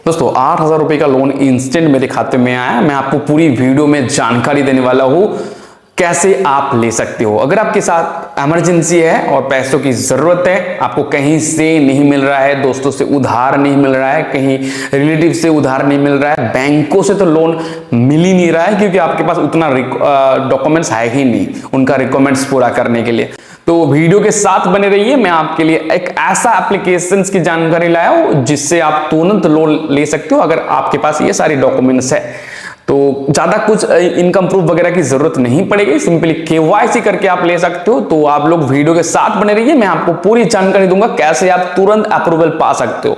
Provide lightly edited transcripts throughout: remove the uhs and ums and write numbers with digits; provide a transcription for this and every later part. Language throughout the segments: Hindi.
दोस्तों 8,000 रुपये का लोन इंस्टेंट मेरे खाते में आया। मैं आपको पूरी वीडियो में जानकारी देने वाला हूं कैसे आप ले सकते हो। अगर आपके साथ इमरजेंसी है और पैसों की जरूरत है, आपको कहीं से नहीं मिल रहा है, दोस्तों से उधार नहीं मिल रहा है, कहीं रिलेटिव से उधार नहीं मिल रहा है, बैंकों से तो लोन मिल ही नहीं रहा है क्योंकि आपके पास उतना डॉक्यूमेंट्स है ही नहीं उनका रिक्वायरमेंट्स पूरा करने के लिए। तो वीडियो के साथ बने रहिए। मैं आपके लिए एक ऐसा एप्लीकेशंस की जानकारी लाया हूं जिससे आप तुरंत लोन ले सकते हो अगर आपके पास ये सारी डॉक्यूमेंट्स है। तो ज्यादा कुछ इनकम प्रूफ वगैरह की जरूरत नहीं पड़ेगी, सिंपली केवाईसी करके आप ले सकते हो। तो आप लोग वीडियो के साथ बने रहिए, मैं आपको पूरी जानकारी दूंगा कैसे आप तुरंत अप्रूवल पा सकते हो।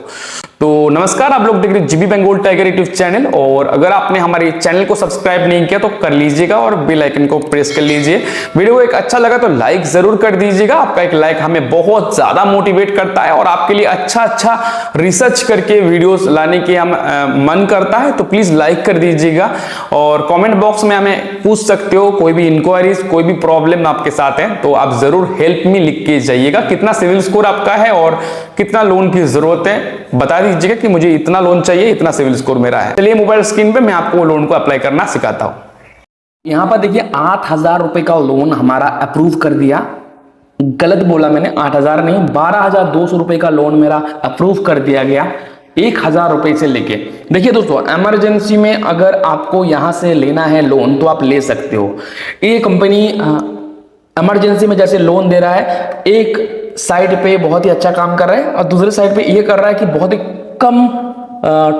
तो नमस्कार, आप लोग देख रहे GB bank gold tiger YouTube channel, और अगर आपने हमारे चैनल को सब्सक्राइब नहीं किया तो कर लीजिएगा और बेल आइकन को प्रेस कर लीजिए। वीडियो को एक अच्छा लगा तो लाइक जरूर कर दीजिएगा। आपका एक लाइक हमें बहुत ज्यादा मोटिवेट करता है और आपके लिए अच्छा रिसर्च करके वीडियोस लाने के हम मन करता है। तो प्लीज लाइक कर दीजिएगा और कमेंट बॉक्स में हमें पूछ सकते हो कोई भी इंक्वायरीज, कोई भी प्रॉब्लम आपके साथ है तो आप जरूर हेल्प मी लिख के जाइएगा। कितना सिविल स्कोर आपका है और कितना लोन की जरूरत है बता दीजिएगा कि मुझे इतना लोन चाहिए, इतना सिविल स्कोर मेरा है। चलिए मोबाइल स्क्रीन पे मैं आपको लोन को अप्लाई करना सिखाता हूं। यहां पर देखिए 8,000 रुपए का लोन हमारा अप्रूव कर दिया। गलत बोला मैंने, 8,000 नहीं, 12,200 रुपए का लोन मेरा अप्रूव कर दिया गया 1,000 रुपए से लेके। देखिए दोस्तों, इमरजेंसी में अगर आपको यहां से लेना है लोन तो आप ले सकते हो। ये कंपनी इमरजेंसी में जैसे लोन दे रहा है, एक साइड पे बहुत ही अच्छा काम कर रहा है और दूसरे साइड पे ये कर रहा है कि बहुत ही कम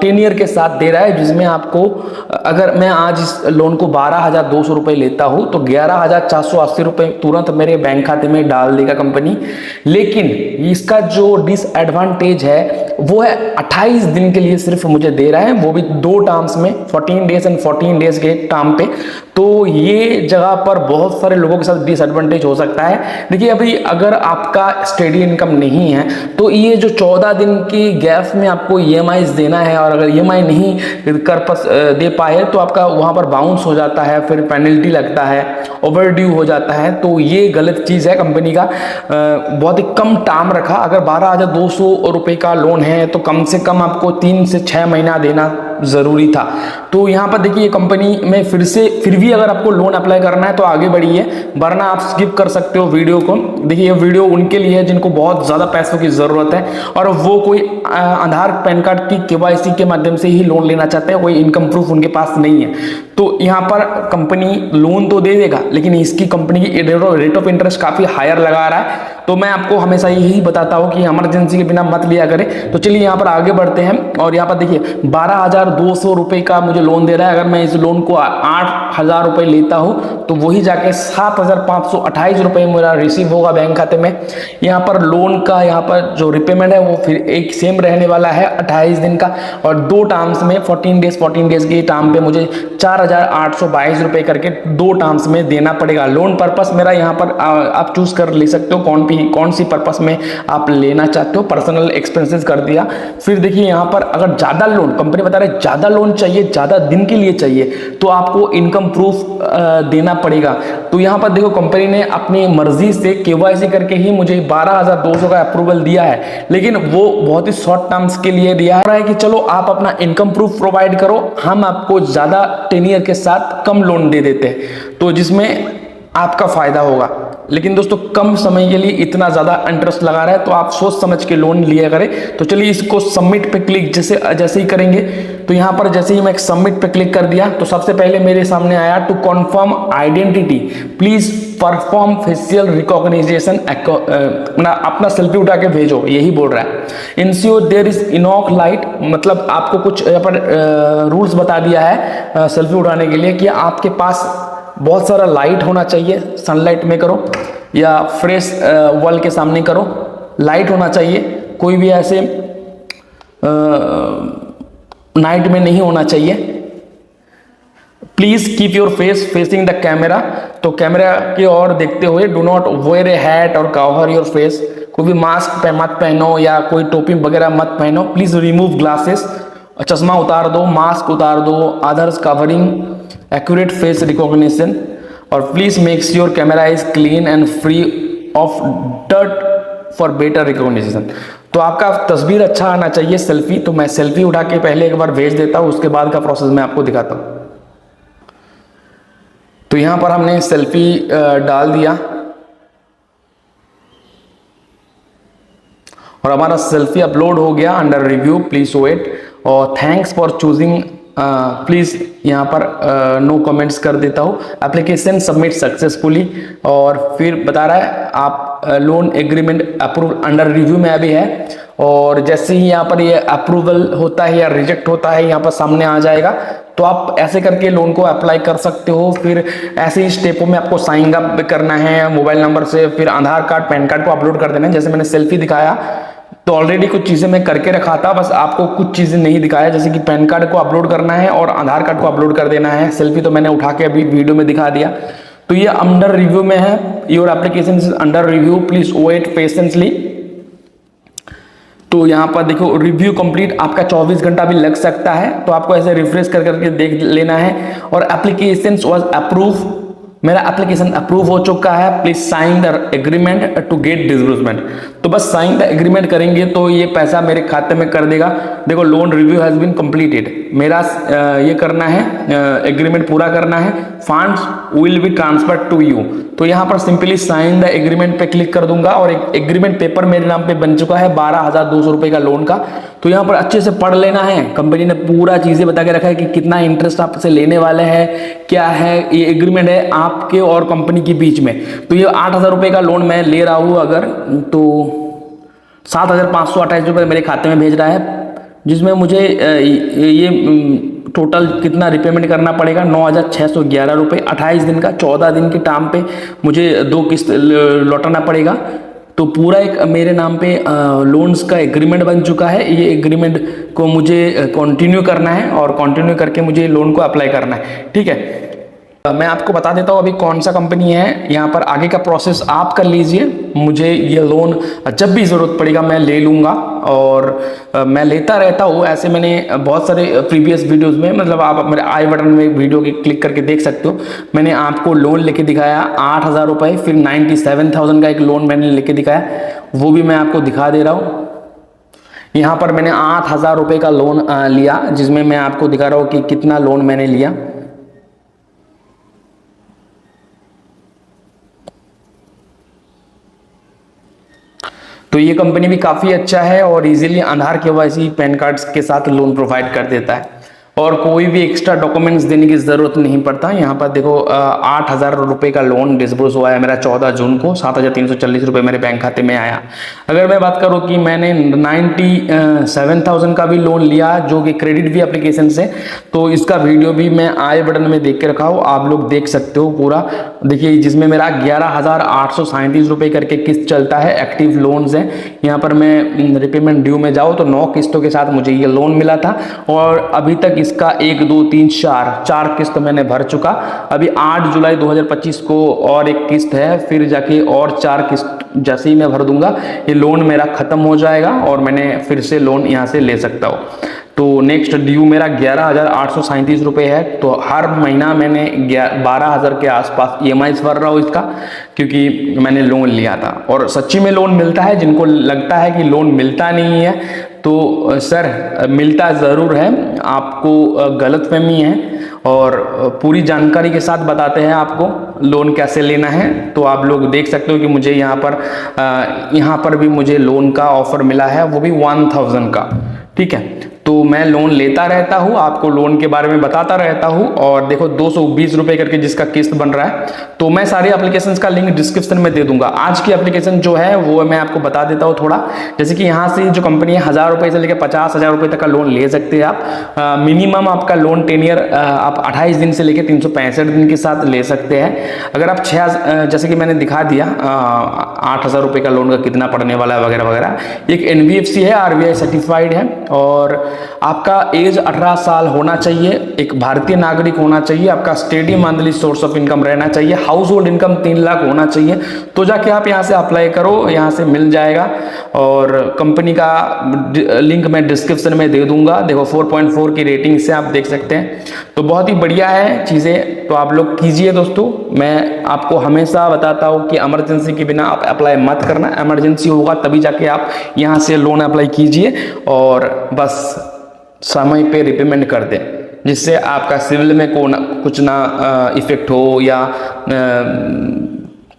टेनियर के साथ दे रहा है, जिसमें आपको अगर मैं आज इस लोन को 12,200 रुपए लेता हूं तो 11,480 रुपए तुरंत मेरे बैंक खाते में डाल देगा कंपनी। लेकिन इसका जो डिसएडवांटेज है वो है 28 दिन के लिए सिर्फ मुझे दे रहा है, वो भी 2 टर्म्स में, 14 डेज एंड 14 डेज के टर्म पे। तो ये जगह पर बहुत सारे लोगों के साथ डिसएडवांटेज हो सकता है। देखिए अभी अगर आपका स्टेडी इनकम नहीं है तो ये जो 14 दिन की गैप में आपको ईएमआई देना है, और अगर ईएमआई नहीं दे पाए तो आपका वहां पर बाउंस हो जाता है, फिर पेनल्टी लगता है, ओवरड्यू हो जाता है। तो ये गलत चीज है कंपनी का। बहुत ही कम टर्म रखा। अगर 12,200 रुपए का लोन है तो कम से कम आपको 3 से 6 महीना देना जरूरी था। तो यहाँ पर देखिए कंपनी में फिर भी अगर आपको लोन अप्लाई करना है तो आगे बढ़िए, वरना आप स्किप कर सकते हो वीडियो को। देखिए ये वीडियो उनके लिए है जिनको बहुत ज्यादा पैसों की जरूरत है और वो कोई आधार पैन कार्ड की केवाईसी के माध्यम से ही लोन लेना चाहते हैं, कोई इनकम प्रूफ उनके पास नहीं है। तो यहाँ पर कंपनी लोन तो दे देगा लेकिन इसकी कंपनी की रेट ऑफ इंटरेस्ट काफी हायर लगा रहा है। तो मैं आपको हमेशा यही बताता हूँ कि इमरजेंसी के बिना मत लिया करें। तो चलिए यहाँ पर आगे बढ़ते हैं और यहाँ पर देखिए 12,200 रुपए का मुझे लोन दे रहा है। अगर मैं इस लोन को 8,000 रुपए लेता हूँ तो वही जाके 7,528 रुपए मेरा रिसीव होगा बैंक खाते में। यहाँ पर लोन का यहाँ पर जो रिपेमेंट है वो फिर एक सेम रहने वाला है 28 दिन का, और 2 टर्म्स में 14 डेज के टर्म पे मुझे 4,822 रुपए करके 2 टर्म्स में देना पड़ेगा। लोन पर्पस मेरा यहाँ पर आप चूज कर ले सकते हो कौन सी पर्पस में आप लेना चाहते हो। पर्सनल एक्सपेंसेस कर दिया। फिर देखिए यहाँ पर अगर ज्यादा लोन, कंपनी बता रहे ज्यादा लोन चाहिए, ज्यादा दिन के लिए चाहिए, तो आपको इनकम प्रूफ देना पड़ेगा। तो यहाँ पर देखो कंपनी ने अपनी मर्जी से केवाईसी करके ही मुझे 12,200 का अप्रूवल दिया है, लेकिन वो बहुत ही शॉर्ट टर्म्स के लिए दिया है कि चलो आप अपना इनकम प्रूफ प्रोवाइड करो, हम आपको ज्यादा टेनियर के साथ कम लोन दे देते हैं, तो जिसमें आपका फायदा होगा। लेकिन दोस्तों कम समय के लिए इतना ज्यादा इंटरेस्ट लगा रहा है तो आप सोच समझ के लोन लिया करें। तो चलिए इसको सबमिट पे क्लिक जैसे ही करेंगे तो यहाँ पर जैसे ही मैं सबमिट पे क्लिक कर दिया तो सबसे पहले मेरे सामने आया to confirm identity please perform facial recognition, अपना सेल्फी उठा के भेजो, यही बोल रहा है। Ensure there is enough light, मतलब आपको कुछ यहाँ पर रूल्स बता दिया है सेल्फी उठाने के लिए कि आपके पास बहुत सारा लाइट होना चाहिए, सनलाइट में करो या फ्रेश वॉल के सामने करो, लाइट होना चाहिए, कोई भी ऐसे नाइट में नहीं होना चाहिए। Please keep your face facing the camera, तो कैमरा की ओर देखते हुए, do not wear a hat और कवर योर फेस, कोई भी मास्क मत पहनो या कोई टोपी वगैरह मत पहनो। प्लीज रिमूव ग्लासेस, चश्मा उतार दो, मास्क उतार दो, others covering accurate face recognition, और please make sure camera is clean and free of dirt for better recognition. तो आपका तस्वीर अच्छा आना चाहिए सेल्फी, तो मैं सेल्फी उठा के पहले एक बार भेज देता हूँ, उसके बाद का प्रोसेस मैं आपको दिखाता हूँ। तो यहां पर हमने सेल्फी डाल दिया और हमारा सेल्फी अपलोड हो गया। अंडर रिव्यू, प्लीज वेट और थैंक्स फॉर चूजिंग, प्लीज यहाँ पर नो कमेंट्स कर देता हूँ। एप्लीकेशन सबमिट सक्सेसफुली और फिर बता रहा है आप loan agreement approve under review में अभी है, और जैसे ही यहाँ पर ये अप्रूवल होता है या रिजेक्ट होता है यहाँ पर सामने आ जाएगा। तो आप ऐसे करके लोन को अप्लाई कर सकते हो। फिर ऐसे ही स्टेपों में आपको साइन अप करना है मोबाइल नंबर से, फिर आधार कार्ड पैन कार्ड को अपलोड कर देना है। जैसे मैंने सेल्फी दिखाया तो ऑलरेडी कुछ चीजें मैं करके रखा था, बस आपको कुछ चीजें नहीं दिखाया, जैसे कि पैन कार्ड को अपलोड करना है और आधार कार्ड को अपलोड कर देना है। सेल्फी तो मैंने उठा के अभी वीडियो में दिखा दिया। तो ये अंडर रिव्यू में है, your application is under review, please wait patiently. तो यहाँ पर देखो रिव्यू कंप्लीट, आपका 24 घंटा भी लग सकता है, तो आपको ऐसे रिफ्रेश कर करके देख लेना है। और एप्लीकेशन वाज अप्रूव, मेरा एप्लीकेशन अप्रूव हो चुका है, please sign the agreement to get disbursement. तो बस साइन द एग्रीमेंट करेंगे तो ये पैसा मेरे खाते में कर देगा। देखो loan review has been completed, मेरा ये करना है, एग्रीमेंट पूरा करना है, funds will be transferred to you. तो यहाँ पर सिंपली साइन द एग्रीमेंट पे क्लिक कर दूंगा और एक एग्रीमेंट पेपर मेरे नाम पे बन चुका है 12,200 रुपए का लोन का। तो यहाँ पर अच्छे से पढ़ लेना है, कंपनी ने पूरा चीजें बता के रखा है कि कितना इंटरेस्ट आपसे लेने वाले हैं, क्या है ये एग्रीमेंट है आपके और कंपनी के बीच में। तो ये 8,000 रुपए का लोन मैं ले रहा हूँ अगर, तो 7,528 रुपये मेरे खाते में भेज रहा है, जिसमें मुझे ये टोटल कितना रिपेमेंट करना पड़ेगा, 9,611 रुपये 28 दिन का, 14 दिन के टाइम पे मुझे 2 किस्त लौटाना पड़ेगा। तो पूरा एक मेरे नाम पे लोन्स का एग्रीमेंट बन चुका है। ये एग्रीमेंट को मुझे कंटिन्यू करना है और कंटिन्यू करके मुझे लोन को अप्लाई करना है। ठीक है, मैं आपको बता देता हूँ अभी कौन सा कंपनी है। यहाँ पर आगे का प्रोसेस आप कर लीजिए, मुझे ये लोन जब भी ज़रूरत पड़ेगा मैं ले लूँगा और मैं लेता रहता हूँ। ऐसे मैंने बहुत सारे प्रीवियस वीडियोस में, मतलब आप मेरे आई बटन में वीडियो के क्लिक करके देख सकते हो, मैंने आपको लोन लेके दिखाया 8,000 रुपये, फिर 97,000 का एक लोन मैंने लेके दिखाया, वो भी मैं आपको दिखा दे रहा हूँ। यहाँ पर मैंने 8,000 रुपये का लोन लिया, जिसमें मैं आपको दिखा रहा हूँ कि कितना लोन मैंने लिया। तो ये कंपनी भी काफ़ी अच्छा है और इजीली आधार केवाईसी पैन कार्ड्स के साथ लोन प्रोवाइड कर देता है और कोई भी एक्स्ट्रा डॉक्यूमेंट्स देने की ज़रूरत नहीं पड़ता। यहाँ पर देखो 8,000 रुपये का लोन डिस्बर्स हुआ है मेरा 14 जून को, 7,340 रुपये मेरे बैंक खाते में आया। अगर मैं बात करूँ कि मैंने 97,000 का भी लोन लिया जो कि क्रेडिट भी एप्लीकेशन से, तो इसका वीडियो भी मैं आई बटन में देख के रखा हूँ, आप लोग देख सकते हो पूरा। देखिए जिसमें मेरा 11,837 रुपये करके किस्त चलता है, एक्टिव लोन्स हैं। यहाँ पर मैं रिपेमेंट ड्यू में जाऊँ तो 9 किस्तों के साथ मुझे ये लोन मिला था और अभी तक इसका 1, 2, 3, 4 किस्त मैंने भर चुका। अभी 8 जुलाई 2025 को और एक किस्त है, फिर जाके और 4 किस्त जैसे ही मैं भर दूंगा ये लोन मेरा खत्म हो जाएगा और मैंने फिर से लोन यहाँ से ले सकता हूँ। तो नेक्स्ट ड्यू मेरा 11,837 रुपये है। तो हर महीना मैंने 12,000 के आसपास EMI भर रहा हूँ इसका, क्योंकि मैंने लोन लिया था और सच्ची में लोन मिलता है। जिनको लगता है कि लोन मिलता नहीं है तो सर मिलता ज़रूर है, आपको गलतफहमी है और पूरी जानकारी के साथ बताते हैं आपको लोन कैसे लेना है। तो आप लोग देख सकते हो कि मुझे यहाँ पर भी मुझे लोन का ऑफर मिला है, वो भी 1,000 का। ठीक है, तो मैं लोन लेता रहता हूँ, आपको लोन के बारे में बताता रहता हूँ। और देखो 220 रुपये करके जिसका किस्त बन रहा है, तो मैं सारे एप्लीकेशंस का लिंक डिस्क्रिप्शन में दे दूंगा। आज की एप्लीकेशन जो है वो मैं आपको बता देता हूँ थोड़ा, जैसे कि यहाँ से जो कंपनी है 1,000 रुपये से लेकर 50,000 रुपये तक का लोन ले सकते हैं आप। मिनिमम आपका लोन टेनियर आप 28 दिन से लेकर 365 दिन के साथ ले सकते हैं। अगर आप जैसे कि मैंने दिखा दिया 8,000 रुपये का लोन का कितना पड़ने वाला है वगैरह वगैरह। एक NBFC है, RBI सर्टिफाइड है और आपका एज 18 साल होना चाहिए, एक भारतीय नागरिक होना चाहिए, आपका steady monthly source of income रहना चाहिए, हाउस होल्ड इनकम 3 लाख होना चाहिए, तो जाके आप यहाँ से अप्लाई करो, यहाँ से मिल जाएगा। और कंपनी का लिंक मैं डिस्क्रिप्शन में दे दूंगा। देखो 4.4 की रेटिंग से आप देख सकते हैं, तो बहुत ही बढ़िया है चीज़ें, तो आप लोग कीजिए दोस्तों। मैं आपको हमेशा बताता हूँ कि इमरजेंसी के बिना आप अप्लाई मत करना, इमरजेंसी होगा तभी जाके आप यहाँ से लोन अप्लाई कीजिए और बस समय पे रिपेमेंट कर दें, जिससे आपका सिविल में कुछ ना इफेक्ट हो या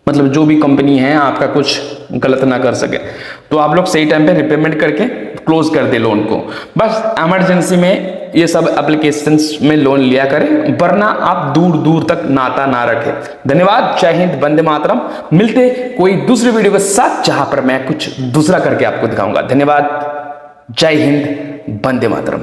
मतलब जो भी कंपनी है आपका कुछ गलत ना कर सके। तो आप लोग सही टाइम पे रिपेमेंट करके क्लोज कर दे लोन को। बस इमरजेंसी में ये सब एप्लीकेशंस में लोन लिया करें, वरना आप दूर दूर तक नाता ना रखें। धन्यवाद, जय हिंद, वंदे मातरम। मिलते कोई दूसरी वीडियो के साथ जहां पर मैं कुछ दूसरा करके आपको दिखाऊंगा। धन्यवाद, जय हिंद, वंदे मातरम।